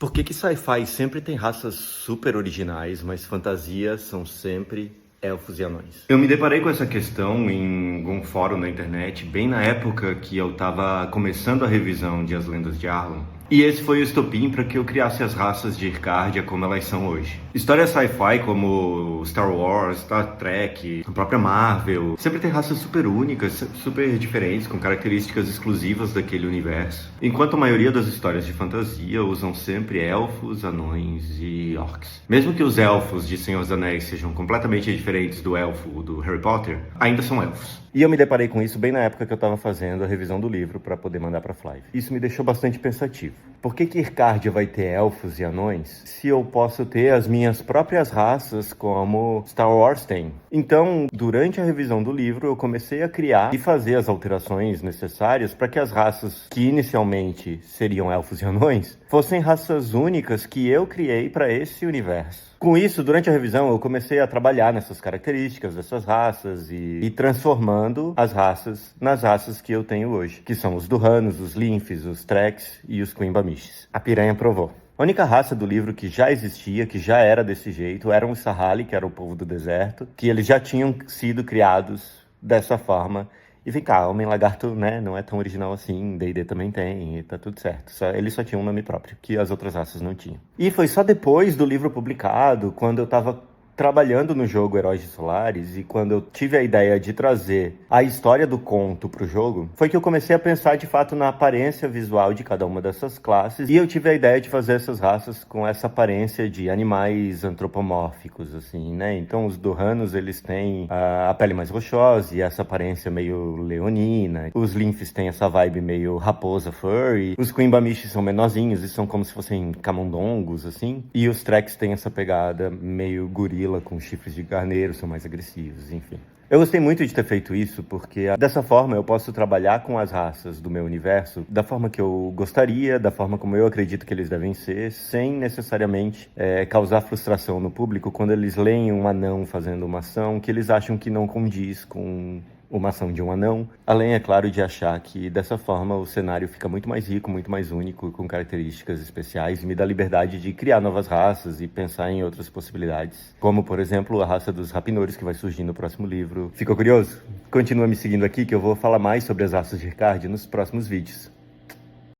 Por que que sci-fi sempre tem raças super originais, mas fantasias são sempre elfos e anões? Eu me deparei com essa questão em um fórum na internet, bem na época que eu estava começando a revisão de As Lendas de Arlon. E esse foi o estopim para que eu criasse as raças de Ircárdia como elas são hoje. Histórias sci-fi como Star Wars, Star Trek, a própria Marvel, sempre tem raças super únicas, super diferentes, com características exclusivas daquele universo. Enquanto a maioria das histórias de fantasia usam sempre elfos, anões e orcs. Mesmo que os elfos de Senhor dos Anéis sejam completamente diferentes do elfo do Harry Potter, ainda são elfos. E eu me deparei com isso bem na época que eu estava fazendo a revisão do livro para poder mandar para Flávia. Isso me deixou bastante pensativo. Por que que Ircárdia vai ter elfos e anões se eu posso ter as minhas próprias raças como Star Wars tem? Então, durante a revisão do livro, eu comecei a criar e fazer as alterações necessárias para que as raças que inicialmente seriam elfos e anões fossem raças únicas que eu criei para esse universo. Com isso, durante a revisão, eu comecei a trabalhar nessas características dessas raças e transformando as raças nas raças que eu tenho hoje, que são os Durranos, os Linfes, os Treks e os Queen-Bamiches. A piranha provou. A única raça do livro que já existia, que já era desse jeito, eram os Sahali, que era o povo do deserto, que eles já tinham sido criados dessa forma. E vem cá, Homem-Lagarto, né, não é tão original assim, D&D também tem, e tá tudo certo. Ele só tinha um nome próprio, que as outras raças não tinham. E foi só depois do livro publicado, quando eu tava trabalhando no jogo Heróis de Solaris e quando eu tive a ideia de trazer a história do conto pro jogo, foi que eu comecei a pensar de fato na aparência visual de cada uma dessas classes e eu tive a ideia de fazer essas raças com essa aparência de animais antropomórficos, assim, né? Então os Durranos, eles têm a pele mais rochosa e essa aparência meio leonina. Os Linfes têm essa vibe meio raposa furry. Os Queen-Bamiches são menorzinhos e são como se fossem camundongos, assim. E os Treks têm essa pegada meio gorila com chifres de carneiro, são mais agressivos, enfim. Eu gostei muito de ter feito isso, porque dessa forma eu posso trabalhar com as raças do meu universo da forma que eu gostaria, da forma como eu acredito que eles devem ser, sem necessariamente causar frustração no público quando eles leem um anão fazendo uma ação que eles acham que não condiz com uma ação de um anão, além, é claro, de achar que dessa forma o cenário fica muito mais rico, muito mais único, com características especiais e me dá liberdade de criar novas raças e pensar em outras possibilidades, como, por exemplo, a raça dos Rapinores que vai surgir no próximo livro. Ficou curioso? Continua me seguindo aqui que eu vou falar mais sobre as raças de Ircárdia nos próximos vídeos.